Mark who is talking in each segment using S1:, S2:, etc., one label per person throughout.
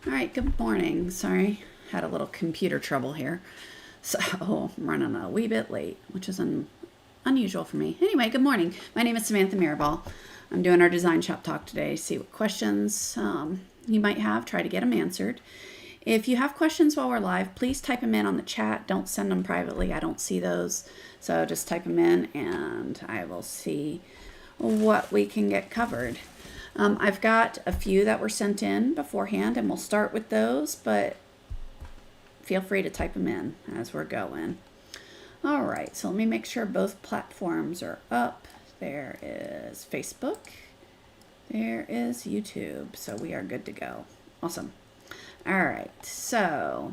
S1: All right, good morning. Sorry, had a little computer trouble here. So I'm running a wee bit late, which is unusual for me. Anyway, good morning. My name is Samantha Mirabal. I'm doing our design shop talk today. See what questions you might have. Try to get them answered. If you have questions while we're live, please type them in on the chat. Don't send them privately. I don't see those. So just type them in and I will see what we can get covered. I've got a few that were sent in beforehand and we'll start with those, but feel free to type them in as we're going. All right, so let me make sure both platforms are up. There is Facebook. There is YouTube. So we are good to go. Awesome. All right, so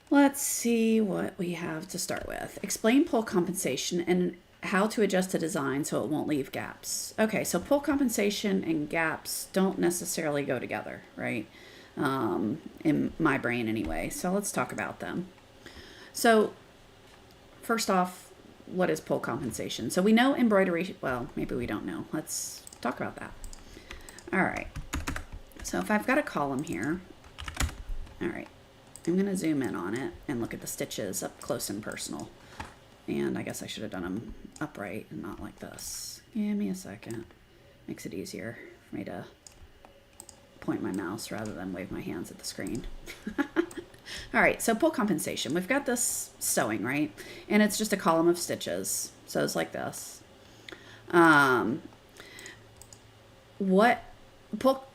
S1: let's see what we have to start with. Explain pull compensation and how to adjust a design so it won't leave gaps. Okay, so pull compensation and gaps don't necessarily go together, right? In my brain anyway. So let's talk about them. So first off, what is pull compensation? So we know embroidery, well, maybe we don't know. Let's talk about that. All right. So if I've got a column here, all right, I'm going to zoom in on it and look at the stitches up close and personal. And I guess I should have done them upright and not like this. Give me a second. Makes it easier for me to point my mouse rather than wave my hands at the screen. All right, so pull compensation. We've got this sewing, right? And it's just a column of stitches. So it's like this. What pull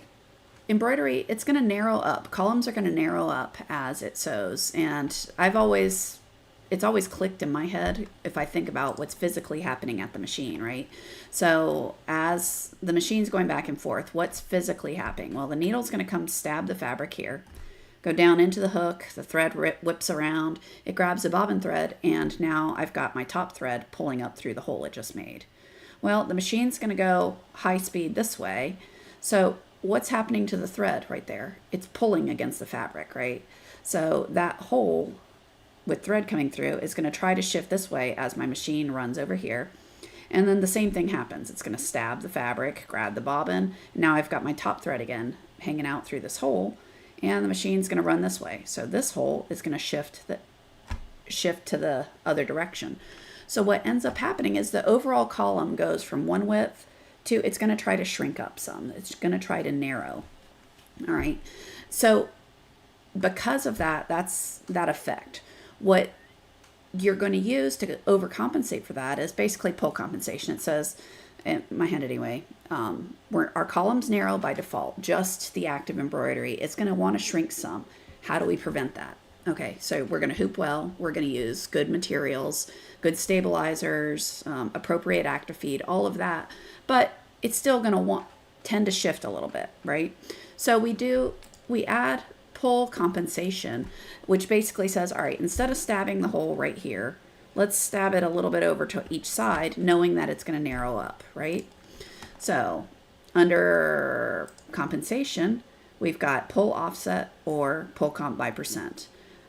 S1: embroidery, it's going to narrow up. Columns are going to narrow up as it sews. And it's always clicked in my head if I think about what's physically happening at the machine, right? So as the machine's going back and forth, what's physically happening? Well, the needle's going to come stab the fabric here, go down into the hook, the thread whips around, it grabs the bobbin thread, and now I've got my top thread pulling up through the hole it just made. Well, the machine's going to go high speed this way. So what's happening to the thread right there? It's pulling against the fabric, right? So that hole with thread coming through is going to try to shift this way as my machine runs over here. And then the same thing happens. It's going to stab the fabric, grab the bobbin. Now I've got my top thread again hanging out through this hole, and the machine's going to run this way. So this hole is going to shift to the other direction. So what ends up happening is the overall column goes from one width to, it's going to try to shrink up some. It's going to try to narrow. All right. So because of that, that's that effect. What you're going to use to overcompensate for that is basically pull compensation. It says, in my hand anyway, our column's narrow by default, just the active embroidery. It's going to want to shrink some. How do we prevent that? Okay, so we're going to hoop well. We're going to use good materials, good stabilizers, appropriate active feed, all of that. But it's still going to tend to shift a little bit, right? So we add pull compensation, which basically says, all right, instead of stabbing the hole right here, let's stab it a little bit over to each side, knowing that it's going to narrow up, right? So under compensation, we've got pull offset or pull comp by percent.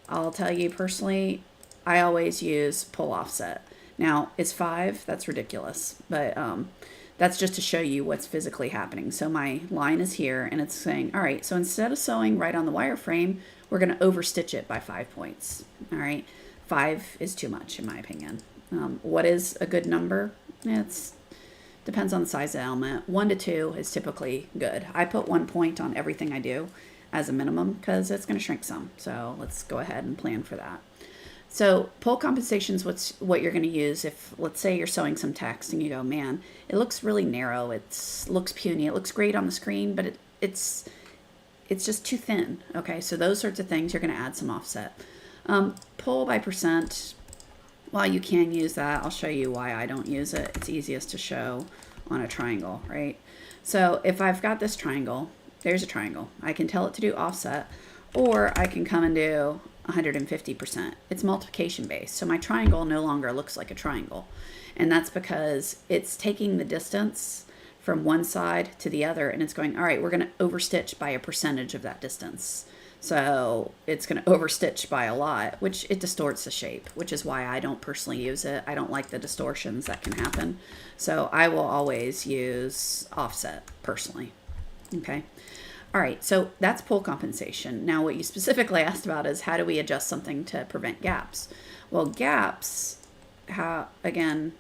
S1: I'll tell you personally, I always use pull offset. Now it's 5, that's ridiculous, but that's just to show you what's physically happening. So my line is here and it's saying, all right, so instead of sewing right on the wireframe, we're going to overstitch it by 5 points. All right, 5 is too much in my opinion. What is a good number? It depends on the size of the element. 1 to 2 is typically good. I put 1 point on everything I do as a minimum because it's going to shrink some. So let's go ahead and plan for that. So pull compensation is what you're going to use if, let's say, you're sewing some text and you go, man, it looks really narrow. It looks puny. It looks great on the screen, but it's just too thin. Okay, so those sorts of things, you're going to add some offset. Pull by percent, while you can use that, I'll show you why I don't use it. It's easiest to show on a triangle, right? So if I've got this triangle, there's a triangle. I can tell it to do offset, or I can come and do 150%. It's multiplication based. So my triangle no longer looks like a triangle. And that's because it's taking the distance from one side to the other and it's going, all right, we're going to overstitch by a percentage of that distance. So it's going to overstitch by a lot, which it distorts the shape, which is why I don't personally use it. I don't like the distortions that can happen. So I will always use offset personally. Okay. All right, so that's pull compensation. Now, what you specifically asked about is how do we adjust something to prevent gaps? Well, gaps, again,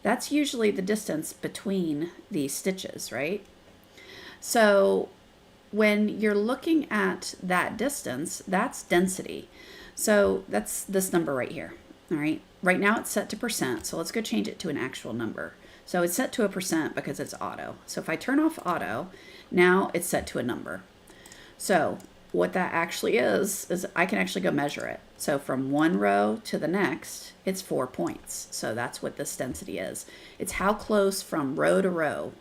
S1: that's usually the distance between these stitches, right? So when you're looking at that distance, that's density. So that's this number right here. All right. Right now it's set to percent. So let's go change it to an actual number. So it's set to a percent because it's auto. So if I turn off auto, now it's set to a number. So what that actually is I can actually go measure it. So from one row to the next, it's 4 points. So that's what this density is. It's how close from row to row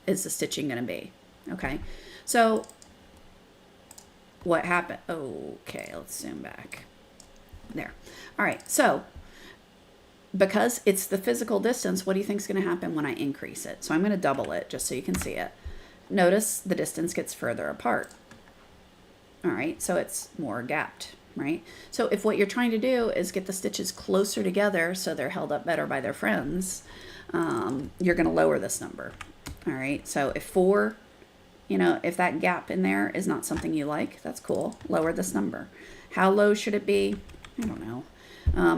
S1: is the stitching going to be. Okay. So what happened? Okay, let's zoom back. There. All right. So because it's the physical distance, what do you think is going to happen when I increase it? So I'm going to double it just so you can see it. Notice the distance gets further apart. All right. So it's more gapped, right? So if what you're trying to do is get the stitches closer together so they're held up better by their friends, you're going to lower this number. All right. So if 4, if that gap in there is not something you like, that's cool. Lower this number. How low should it be? I don't know.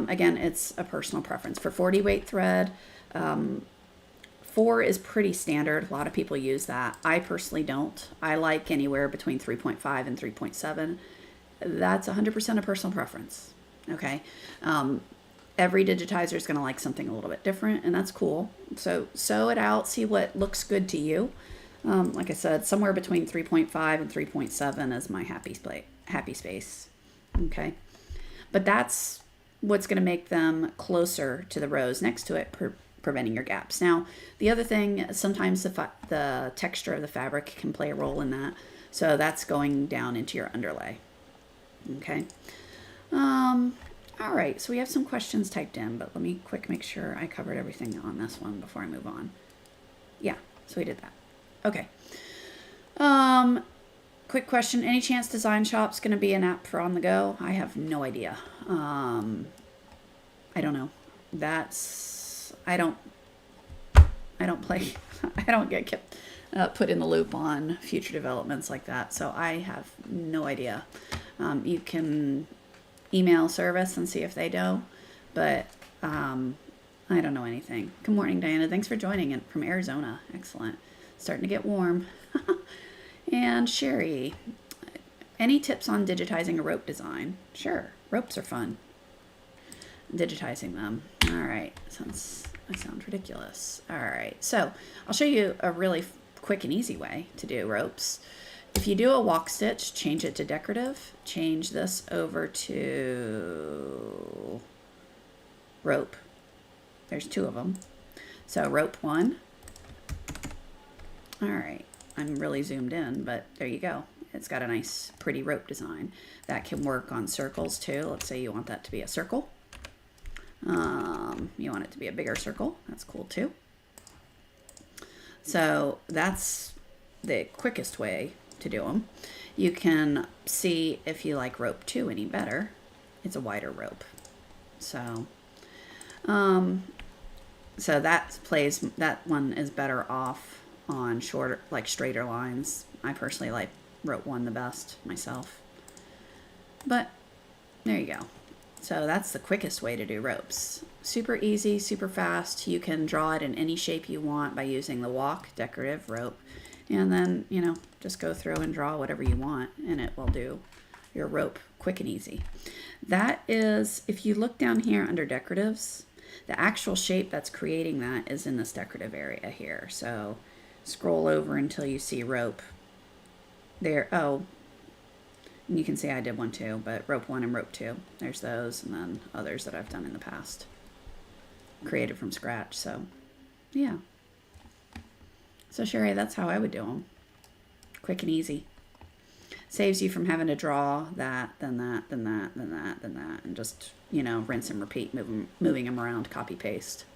S1: Again, it's a personal preference. For 40 weight thread, 4 is pretty standard. A lot of people use that. I personally don't. I like anywhere between 3.5 and 3.7. That's 100% a personal preference. Okay. Every digitizer is going to like something a little bit different, and that's cool. So sew it out, see what looks good to you. Like I said, somewhere between 3.5 and 3.7 is my happy space. Okay. But that's what's going to make them closer to the rows next to it, preventing your gaps. Now, the other thing, sometimes the texture of the fabric can play a role in that. So that's going down into your underlay. Okay. All right. So we have some questions typed in, but let me make sure I covered everything on this one before I move on. Yeah. So we did that. Okay. Quick question. Any chance DesignShop's going to be an app for on the go? I have no idea. I don't know. I don't play, I don't get kept, put in the loop on future developments like that. So I have no idea. You can email service and see if they know, but, I don't know anything. Good morning, Diana. Thanks for joining in from Arizona. Excellent. Starting to get warm. And Sherry, any tips on digitizing a rope design? Sure. Ropes are fun. Digitizing them. All right. That sounds ridiculous. All right. So I'll show you a really quick and easy way to do ropes. If you do a walk stitch, change it to decorative. Change this over to rope. There's 2 of them. So rope 1. All right. I'm really zoomed in, but there you go. It's got a nice, pretty rope design. That can work on circles too. Let's say you want that to be a circle. You want it to be a bigger circle. That's cool too. So that's the quickest way to do them. You can see if you like rope 2 any better. It's a wider rope. So, that one is better off on shorter, like straighter lines. I personally like rope 1 the best myself. But there you go. So that's the quickest way to do ropes. Super easy, super fast. You can draw it in any shape you want by using the walk, decorative, rope. And then, just go through and draw whatever you want, and it will do your rope quick and easy. That is, if you look down here under decoratives, the actual shape that's creating that is in this decorative area here. So scroll over until you see rope. There, and you can see I did one too, but rope 1 and rope 2. There's those, and then others that I've done in the past. Created from scratch, so yeah. So Sherry, that's how I would do them. Quick and easy. Saves you from having to draw that, then that, then that, then that, then that, and just, rinse and repeat, moving them around, copy paste.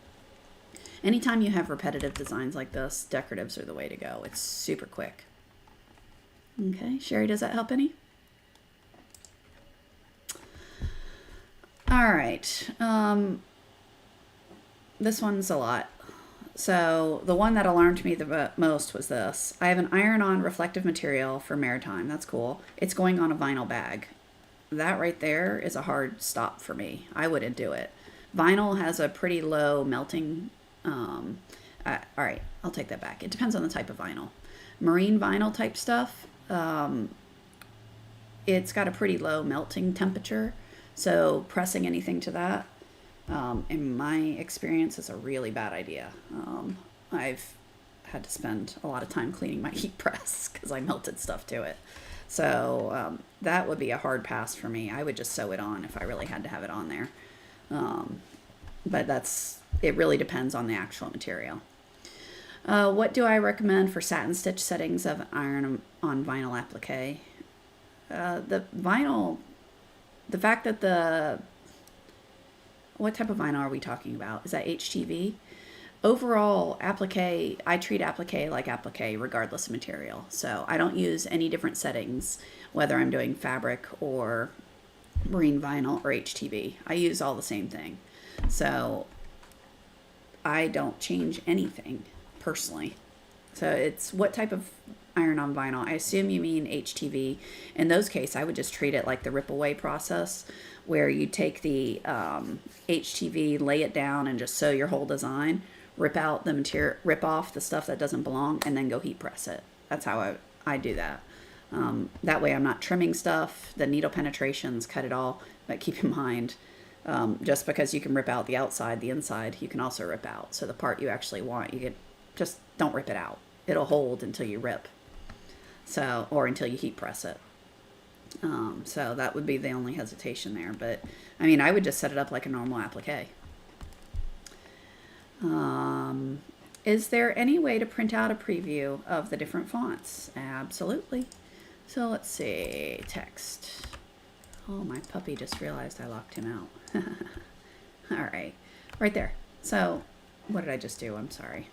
S1: Anytime you have repetitive designs like this, decoratives are the way to go. It's super quick. Okay, Sherry, does that help any? All right. This one's a lot. So the one that alarmed me the most was this. I have an iron-on reflective material for maritime. That's cool. It's going on a vinyl bag. That right there is a hard stop for me. I wouldn't do it. Vinyl has a pretty low melting. All right, I'll take that back. It depends on the type of vinyl. Marine vinyl type stuff, it's got a pretty low melting temperature. So pressing anything to that, in my experience, is a really bad idea. I've had to spend a lot of time cleaning my heat press because I melted stuff to it. So that would be a hard pass for me. I would just sew it on if I really had to have it on there. But it really depends on the actual material. What do I recommend for satin stitch settings of iron on vinyl applique? The vinyl, the fact that what type of vinyl are we talking about? Is that HTV? Overall, applique, I treat applique like applique regardless of material. So I don't use any different settings, whether I'm doing fabric or marine vinyl or HTV. I use all the same thing. So I don't change anything personally. So it's what type of iron on vinyl. I assume you mean HTV. In those cases, I would just treat it like the rip away process, where you take the HTV, lay it down, and just sew your whole design. Rip out the material, rip off the stuff that doesn't belong, and then go heat press it. That's how I do that. That way I'm not trimming stuff. The needle penetrations, cut it all. But keep in mind, just because you can rip out the outside, the inside, you can also rip out. So the part you actually want, just don't rip it out. It'll hold until you rip. Or until you heat press it. So that would be the only hesitation there. But I mean, I would just set it up like a normal applique. Is there any way to print out a preview of the different fonts? Absolutely. So let's see, text. Oh, my puppy just realized I locked him out. All right, right there. So what did I just do? I'm sorry.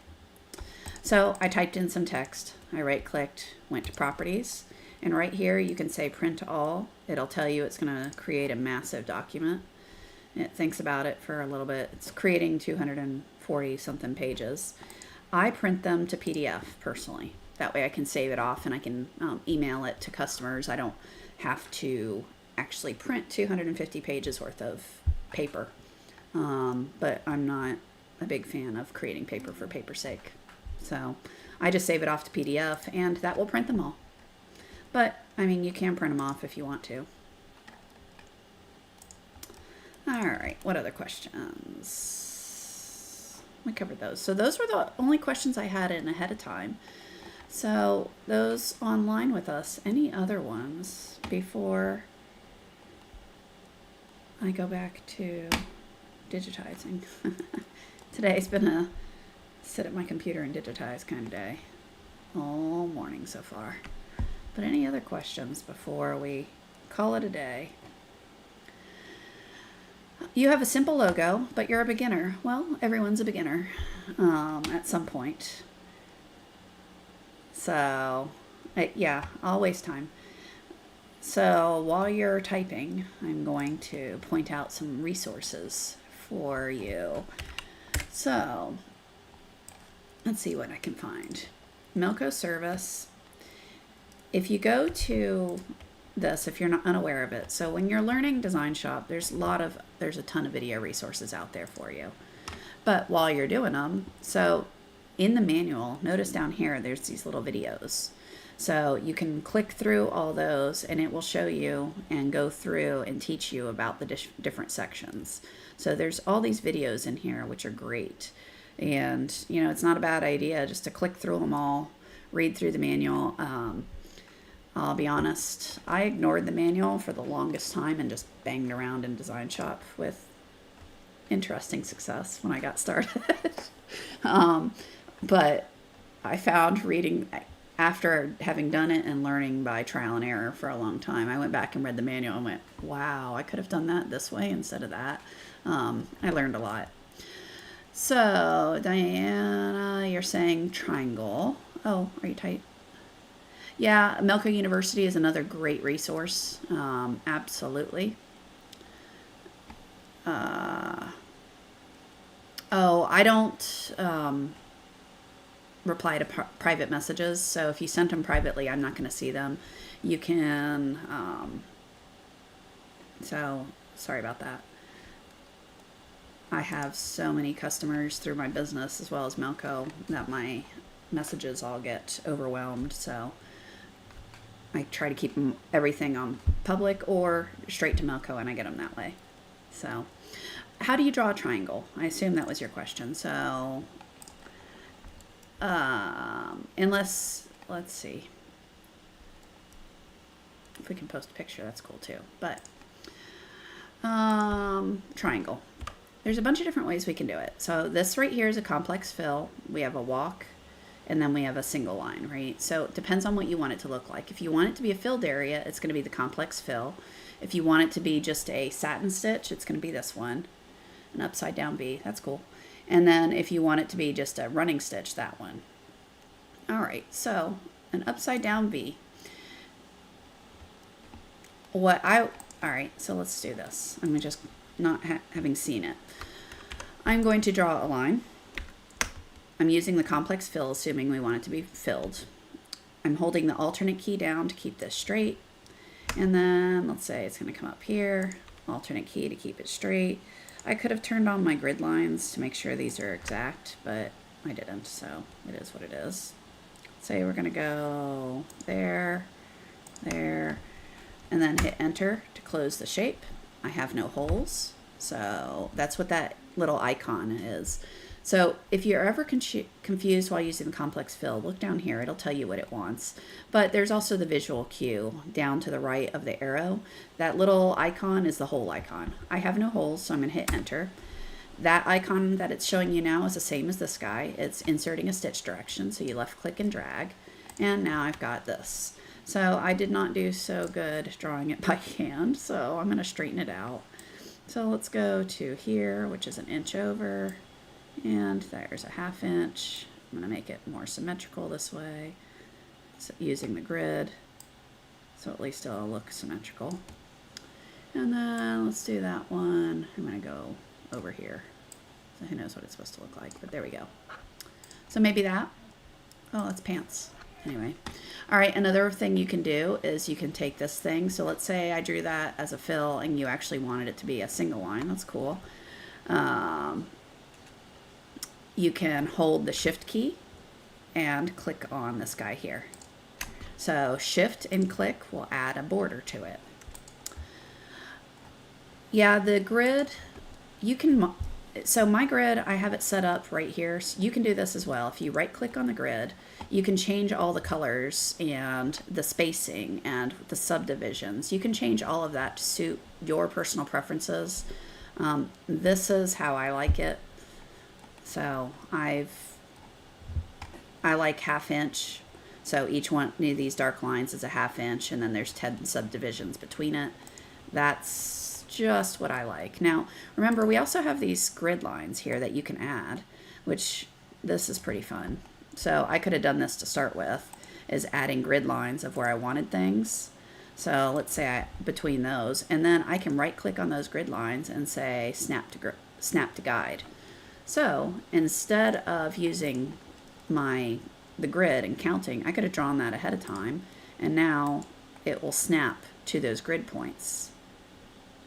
S1: So I typed in some text. I right-clicked, went to properties, and right here you can say print all. It'll tell you it's going to create a massive document. It thinks about it for a little bit. It's creating 240 something pages. I print them to PDF personally. That way I can save it off and I can email it to customers. I don't have to actually print 250 pages worth of paper. But I'm not a big fan of creating paper for paper's sake. So I just save it off to PDF and that will print them all. But I mean, you can print them off if you want to. All right, what other questions? We covered those. So those were the only questions I had in ahead of time. So those online with us, any other ones before I go back to digitizing? Today's been a sit at my computer and digitize kind of day all morning so far. But any other questions before we call it a day? You have a simple logo, but you're a beginner. Well, everyone's a beginner at some point. So, yeah, I'll waste time. So while you're typing, I'm going to point out some resources for you. So let's see what I can find. Melco service. If you go to this, if you're not unaware of it, so when you're learning DesignShop, there's a ton of video resources out there for you. But while you're doing them, so in the manual, notice down here, there's these little videos. So you can click through all those and it will show you and go through and teach you about the different sections. So there's all these videos in here, which are great. And, you know, it's not a bad idea just to click through them all, read through the manual. I'll be honest, I ignored the manual for the longest time and just banged around in DesignShop with interesting success when I got started. But I found reading, after having done it and learning by trial and error for a long time, I went back and read the manual and went, wow, I could have done that this way instead of that. I learned a lot. So, Diana, you're saying triangle. Oh, are you tight? Yeah, Melco University is another great resource. Absolutely. Oh, I don't reply to private messages. So if you sent them privately, I'm not going to see them. You can, so sorry about that. I have so many customers through my business as well as Melco that my messages all get overwhelmed. So I try to keep everything on public or straight to Melco, and I get them that way. So how do you draw a triangle? I assume that was your question. So unless, let's see, if we can post a picture, that's cool too. But triangle. There's a bunch of different ways we can do it. So this right here is a complex fill. We have a walk, and then we have a single line, right? So it depends on what you want it to look like. If you want it to be a filled area, it's going to be the complex fill. If you want it to be just a satin stitch, it's going to be this one, an upside down V. That's cool. And then if you want it to be just a running stitch, that one. All right, so an upside down V. All right, so let's do this. I'm just not having seen it. I'm going to draw a line. I'm using the complex fill, assuming we want it to be filled. I'm holding the alternate key down to keep this straight. And then let's say it's going to come up here, alternate key to keep it straight. I could have turned on my grid lines to make sure these are exact, but I didn't, so it is what it is. Say we're going to go there, there, and then hit enter to close the shape. I have no holes, so that's what that little icon is. So if you're ever confused while using the complex fill, look down here. It'll tell you what it wants. But there's also the visual cue down to the right of the arrow. That little icon is the hole icon. I have no holes, so I'm going to hit enter. That icon that it's showing you now is the same as this guy. It's inserting a stitch direction, so you left click and drag. And now I've got this. So I did not do so good drawing it by hand, so I'm going to straighten it out. So let's go to here, which is an inch over. And there's a 1/2 inch. I'm going to make it more symmetrical this way, so using the grid, so at least it'll look symmetrical. And then let's do that one. I'm going to go over here. So who knows what it's supposed to look like, but there we go. So maybe that. Oh, that's pants. Anyway. All right, another thing you can do is you can take this thing. So let's say I drew that as a fill and you actually wanted it to be a single line. That's cool. You can hold the shift key and click on this guy here. So shift and click will add a border to it. Yeah, the grid, you can, so my grid, I have it set up right here. So you can do this as well. If you right click on the grid, you can change all the colors and the spacing and the subdivisions. You can change all of that to suit your personal preferences. This is how I like it. So I like 1/2 inch. So each one of these dark lines is a 1/2 inch, and then there's 10 subdivisions between it. That's just what I like. Now, remember, we also have these grid lines here that you can add, which this is pretty fun. So I could have done this to start with, is adding grid lines of where I wanted things. So let's say between those, and then I can right click on those grid lines and say snap to guide. So instead of using the grid and counting, I could have drawn that ahead of time, and now it will snap to those grid points.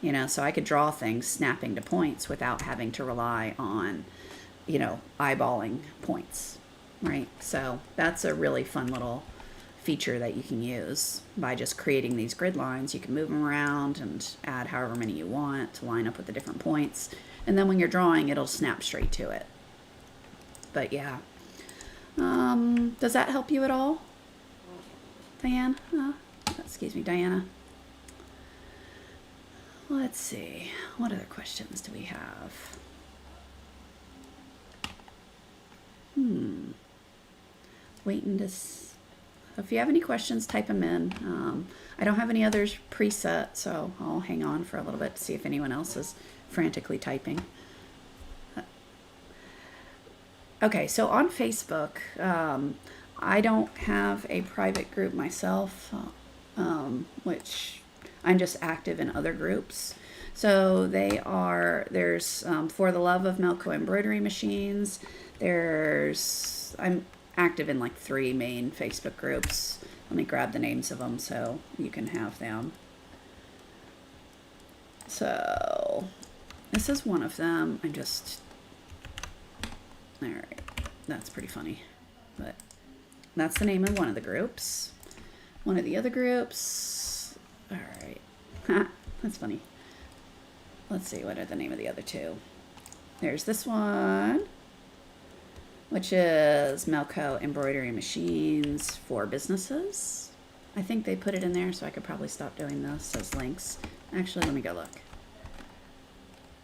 S1: You know, so I could draw things snapping to points without having to rely on, you know, eyeballing points, right? So that's a really fun little feature that you can use by just creating these grid lines. You can move them around and add however many you want to line up with the different points. And then when you're drawing, it'll snap straight to it. But yeah. Does that help you at all? Diane? Excuse me, Diana. Let's see. What other questions do we have? Waiting to... If you have any questions, type them in. I don't have any others preset, so I'll hang on for a little bit to see if anyone else is frantically typing. Okay, so on Facebook, I don't have a private group myself, which I'm just active in other groups. So there's For the Love of Melco Embroidery Machines. I'm active in like 3 main Facebook groups. Let me grab the names of them so you can have them. So this is one of them. I'm just, all right, that's pretty funny, but that's the name of one of the groups. One of the other groups, all right, that's funny. Let's see, what are the name of the other 2? There's this one, which is Melco Embroidery Machines for Businesses. I think they put it in there, so I could probably stop doing this as links. Actually, let me go look.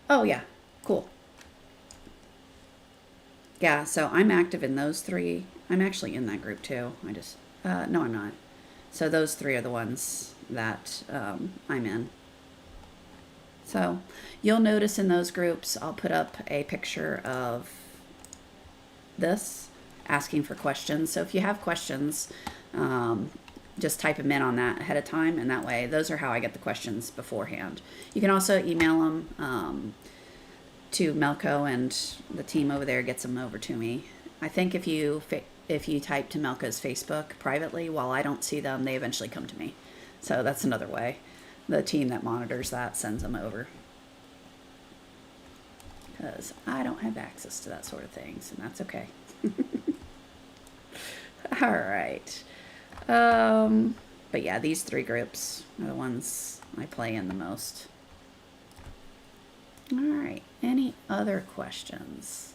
S1: Oh, yeah. Cool. Yeah, so I'm active in those 3. I'm actually in that group, too. No, I'm not. So those 3 are the ones that I'm in. So you'll notice in those groups, I'll put up a picture of this, asking for questions. So if you have questions, just type them in on that ahead of time, and that way, those are how I get the questions beforehand. You can also email them to Melco, and the team over there gets them over to me. I think if you type to Melco's Facebook privately, while I don't see them, they eventually come to me. So that's another way. The team that monitors that sends them over, because I don't have access to that sort of things, and that's okay. All right. But yeah, these 3 groups are the ones I play in the most. All right. Any other questions?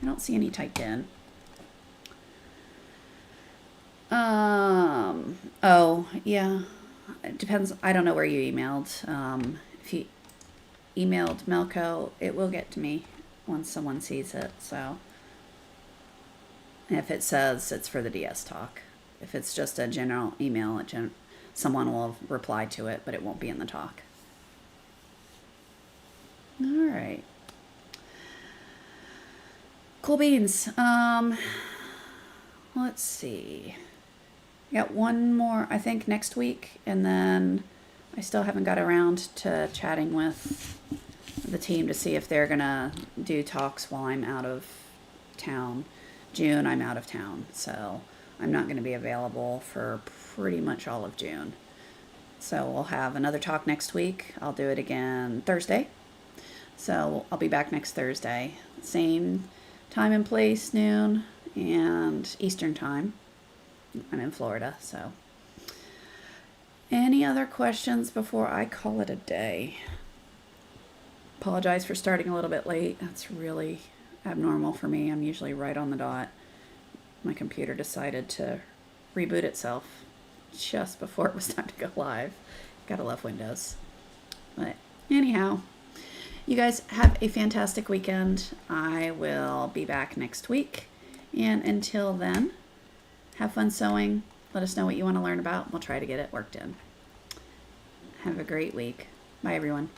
S1: I don't see any typed in. Oh, yeah. It depends. I don't know where you emailed. If you emailed Melco, it will get to me once someone sees it. So if it says it's for the DS talk, if it's just a general email, someone will reply to it, but it won't be in the talk. All right. Cool beans. Let's see. Got one more, I think, next week, and then I still haven't got around to chatting with the team to see if they're gonna do talks while I'm out of town. June, I'm out of town, so I'm not going to be available for pretty much all of June. So we'll have another talk next week. I'll do it again Thursday. So I'll be back next Thursday. Same time and place, noon, and Eastern time. I'm in Florida, so. Any other questions before I call it a day? Apologize for starting a little bit late. That's really abnormal for me. I'm usually right on the dot. My computer decided to reboot itself just before it was time to go live. Gotta love Windows. But anyhow, you guys have a fantastic weekend. I will be back next week. And until then, have fun sewing. Let us know what you want to learn about. We'll try to get it worked in. Have a great week. Bye, everyone.